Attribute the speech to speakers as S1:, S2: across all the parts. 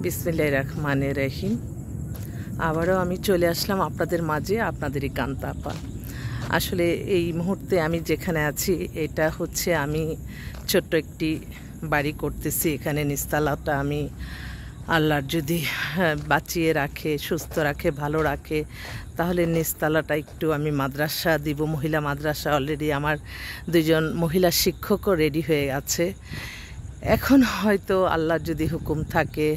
S1: বিসমিল্লাহির রহমানির রহিম। আবারও আমি চলে আসলাম আপনাদের মাঝে, আপনাদেরই কান্তা আপা। আসলে এই মুহূর্তে আমি যেখানে আছি এটা হচ্ছে আমি ছোট্ট একটি বাড়ি করতেছি। এখানে নিস্তালাটা আমি আল্লাহর যদি বাঁচিয়ে রাখে, সুস্থ রাখে, ভালো রাখে, তাহলে নিস্তালাটা একটু আমি মাদ্রাসা দিব, মহিলা মাদ্রাসা। অলরেডি আমার দুজন মহিলা শিক্ষকও রেডি হয়ে আছে। এখন হয়তো আল্লাহর যদি হুকুম থাকে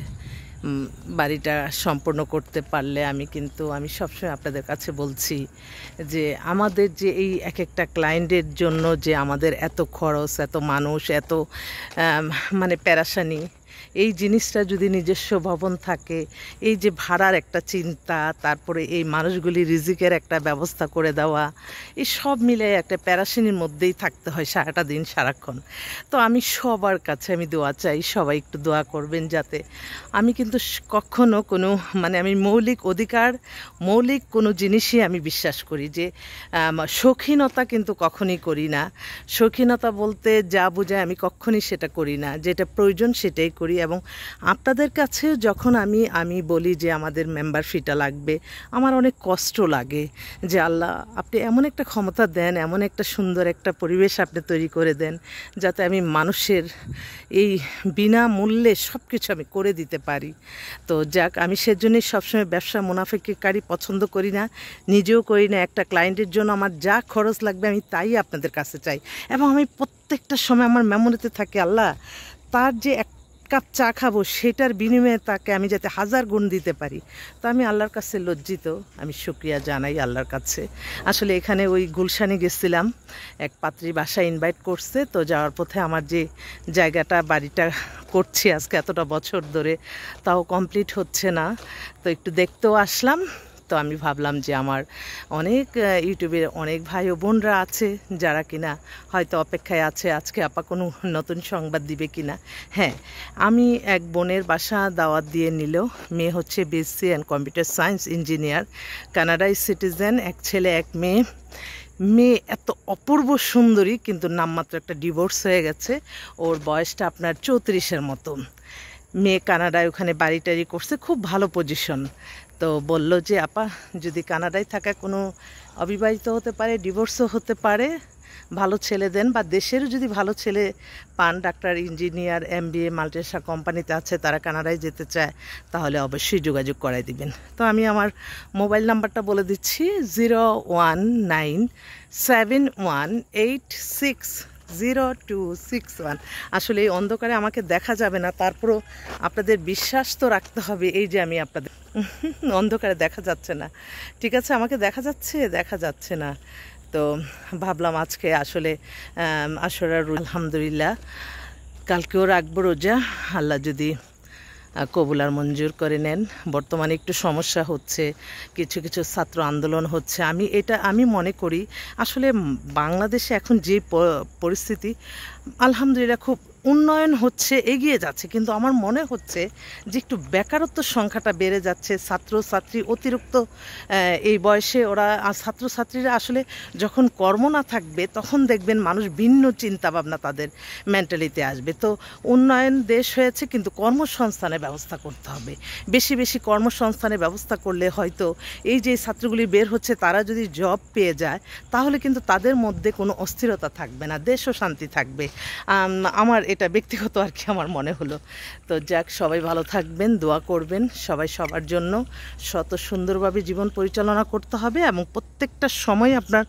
S1: বাড়িটা সম্পূর্ণ করতে পারলে আমি সবসময় আপনাদের কাছে বলছি যে আমাদের যে এই এক একটা ক্লায়েন্টের জন্য যে আমাদের এত খরচ, এত মানুষ, এত মানে পেরেশানি, এই জিনিসটা যদি নিজস্ব ভবন থাকে, এই যে ভাড়ার একটা চিন্তা, তারপরে এই মানুষগুলি রিজিকের একটা ব্যবস্থা করে দেওয়া, এই সব মিলে একটা পেরেশানির মধ্যেই থাকতে হয় সারাটা দিন, সারাক্ষণ। তো আমি সবার কাছে আমি দোয়া চাই, সবাই একটু দোয়া করবেন যাতে আমি কিন্তু কখনো কোনো আমি মৌলিক অধিকার, মৌলিক কোনো জিনিসই আমি বিশ্বাস করি যে শৌখিনতা কিন্তু কখনই করি না। শৌখিনতা বলতে যা বোঝায় আমি কখনই সেটা করি না, যেটা প্রয়োজন সেটাই করি। এবং আপনাদের কাছে যখন আমি বলি যে আমাদের মেম্বার ফিটা লাগবে, আমার অনেক কষ্ট লাগে যে আল্লাহ আপনি এমন একটা ক্ষমতা দেন, এমন একটা সুন্দর একটা পরিবেশ আপনি তৈরি করে দেন যাতে আমি মানুষের এই বিনামূল্যে সব কিছু আমি করে দিতে পারি। তো যাক, আমি সেজন্যই সবসময় ব্যবসা মুনাফিকিকারী পছন্দ করি না, নিজেও করি না। একটা ক্লায়েন্টের জন্য আমার যা খরচ লাগবে আমি তাই আপনাদের কাছে চাই। এবং আমি প্রত্যেকটা সময় আমার মেমোরিতে থাকে আল্লাহ তার যে এক কাপ চা খাবো সেটার বিনিময়ে তাকে আমি যাতে 1000 গুণ দিতে পারি। তো আমি আল্লাহর কাছে লজ্জিত, আমি শুকরিয়া জানাই আল্লাহর কাছে। আসলে এখানে ওই গুলশানে গেছিলাম, এক পাত্রী বাসায় ইনভাইট করছে, তো যাওয়ার পথে আমার যে জায়গাটা বাড়িটা করছি আজকে এতটা বছর ধরে, তাও কমপ্লিট হচ্ছে না, তো একটু দেখতেও আসলাম। তো আমি ভাবলাম যে আমার অনেক ইউটিউবের অনেক ভাই ও বোনরা আছে যারা কিনা হয়তো অপেক্ষায় আছে আজকে আপা কোনো নতুন সংবাদ দিবে কিনা। হ্যাঁ, আমি এক বোনের বাসা দাওয়াত দিয়ে নিল। মেয়ে হচ্ছে BSc and computer science engineer, কানাডায় সিটিজেন, এক ছেলে এক মেয়ে। মেয়ে এত অপূর্ব সুন্দরী, কিন্তু নামমাত্র একটা ডিভোর্স হয়ে গেছে। ওর বয়সটা আপনার 34-এর মতো। মেয়ে কানাডায় ওখানে বাড়ি টাড়ি করছে, খুব ভালো পজিশন। তো বলল যে আপা যদি কানাডায় থাকা কোনো অবিবাহিত হতে পারে, ডিভোর্সও হতে পারে, ভালো ছেলে দেন, বা দেশেরও যদি ভালো ছেলে পান, ডাক্তার, ইঞ্জিনিয়ার, MBA মাল্টিনেশনাল কোম্পানিতে আছে, তারা কানাডায় যেতে চায়, তাহলে অবশ্যই যোগাযোগ করাই দিবেন। তো আমি আমার মোবাইল নাম্বারটা বলে দিচ্ছি, 01971860261। আসলে এই অন্ধকারে আমাকে দেখা যাবে না, তারপরও আপনাদের বিশ্বাস তো রাখতে হবে। এই যে আমি আপনাদের অন্ধকারে দেখা যাচ্ছে না, ঠিক আছে, আমাকে দেখা যাচ্ছে না। তো ভাবলাম আজকে আসলে আশুরার আলহামদুলিল্লাহ, কালকেও রাখবো রোজা, আল্লাহ যদি কবুল আর মঞ্জুর করে নেন। বর্তমানে একটু সমস্যা হচ্ছে, কিছু কিছু ছাত্র আন্দোলন হচ্ছে। আমি মনে করি আসলে বাংলাদেশে এখন যে পরিস্থিতি, আলহামদুলিল্লাহ খুব উন্নয়ন হচ্ছে, এগিয়ে যাচ্ছে, কিন্তু আমার মনে হচ্ছে যে একটু বেকারত্ব সংখ্যাটা বেড়ে যাচ্ছে। ছাত্রছাত্রী অতিরিক্ত এই বয়সে ওরা, ছাত্রছাত্রীরা আসলে যখন কর্ম না থাকবে তখন দেখবেন মানুষ ভিন্ন চিন্তাভাবনা তাদের মেন্টালিতে আসবে। তো উন্নয়ন দেশ হয়েছে, কিন্তু কর্মসংস্থানের ব্যবস্থা করতে হবে। বেশি বেশি কর্মসংস্থানের ব্যবস্থা করলে হয়তো এই যে ছাত্রগুলি বের হচ্ছে তারা যদি জব পেয়ে যায়, তাহলে কিন্তু তাদের মধ্যে কোনো অস্থিরতা থাকবে না, দেশও শান্তি থাকবে। আমার এটা ব্যক্তিগত আর কি আমার মনে হলো। তো যাক, সবাই ভালো থাকবেন, দোয়া করবেন, সবাই সবার জন্য শত সুন্দরভাবে জীবন পরিচালনা করতে হবে। এবং প্রত্যেকটা সময় আপনার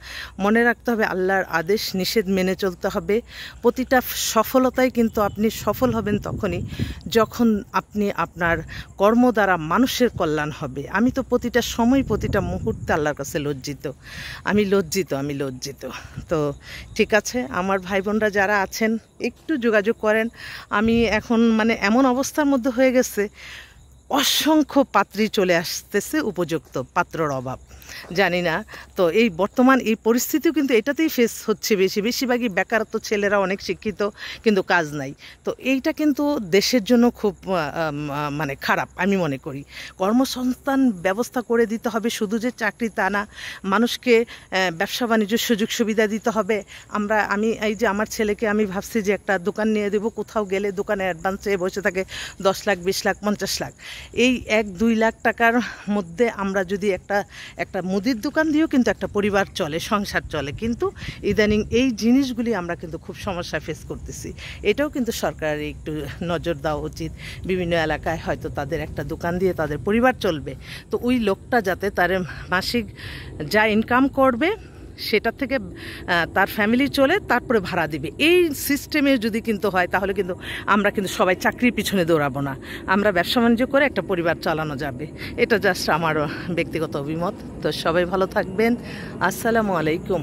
S1: মনে রাখতে হবে আল্লাহর আদেশ নিষেধ মেনে চলতে হবে। প্রতিটা সফলতায় কিন্তু আপনি সফল হবেন তখনই যখন আপনি আপনার কর্ম দ্বারা মানুষের কল্যাণ হবে। আমি তো প্রতিটা সময়, প্রতিটা মুহূর্তে আল্লাহর কাছে আমি লজ্জিত। তো ঠিক আছে, আমার ভাই বোনরা যারা আছেন একটু যোগাযোগ করেন। আমি এখন এমন অবস্থার মধ্যে হয়ে গেছে, অসংখ্য পাত্রী চলে আসতেছে, উপযুক্ত পাত্রর অভাব। জানি না, তো এই বর্তমান এই পরিস্থিতিও কিন্তু এটাতেই ফেস হচ্ছে বেশিরভাগই বেকারত্ব, ছেলেরা অনেক শিক্ষিত কিন্তু কাজ নাই। তো এইটা কিন্তু দেশের জন্য খুব মানে খারাপ আমি মনে করি। কর্মসংস্থান ব্যবস্থা করে দিতে হবে, শুধু যে চাকরি তা না, মানুষকে ব্যবসা বাণিজ্যের সুযোগ সুবিধা দিতে হবে। আমি এই যে আমার ছেলেকে আমি ভাবছি যে একটা দোকান নিয়ে দেবো, কোথাও গেলে দোকানে অ্যাডভান্স চেয়ে বসে থাকে 10 লাখ, 20 লাখ, 50 লাখ। এই 1-2 লাখ টাকার মধ্যে আমরা যদি একটা মুদির দোকান দিয়েও কিন্তু একটা পরিবার চলে, সংসার চলে। কিন্তু ইদানিং এই জিনিসগুলি আমরা কিন্তু খুব সমস্যা ফেস করতেছি। এটাও কিন্তু সরকারের একটু নজর দেওয়া উচিত। বিভিন্ন এলাকায় হয়তো তাদের একটা দোকান দিয়ে তাদের পরিবার চলবে, তো ওই লোকটা যাতে তার মাসিক যা ইনকাম করবে সেটা থেকে তার ফ্যামিলি চলে, তারপরে ভাড়া দিবে। এই সিস্টেমে যদি কিন্তু হয়, তাহলে কিন্তু আমরা কিন্তু সবাই চাকরির পিছনে দৌড়াবো না, আমরা ব্যবসা বাণিজ্য করে একটা পরিবার চালানো যাবে। এটা জাস্ট আমার ব্যক্তিগত অভিমত। তো সবাই ভালো থাকবেন। আসসালামু আলাইকুম।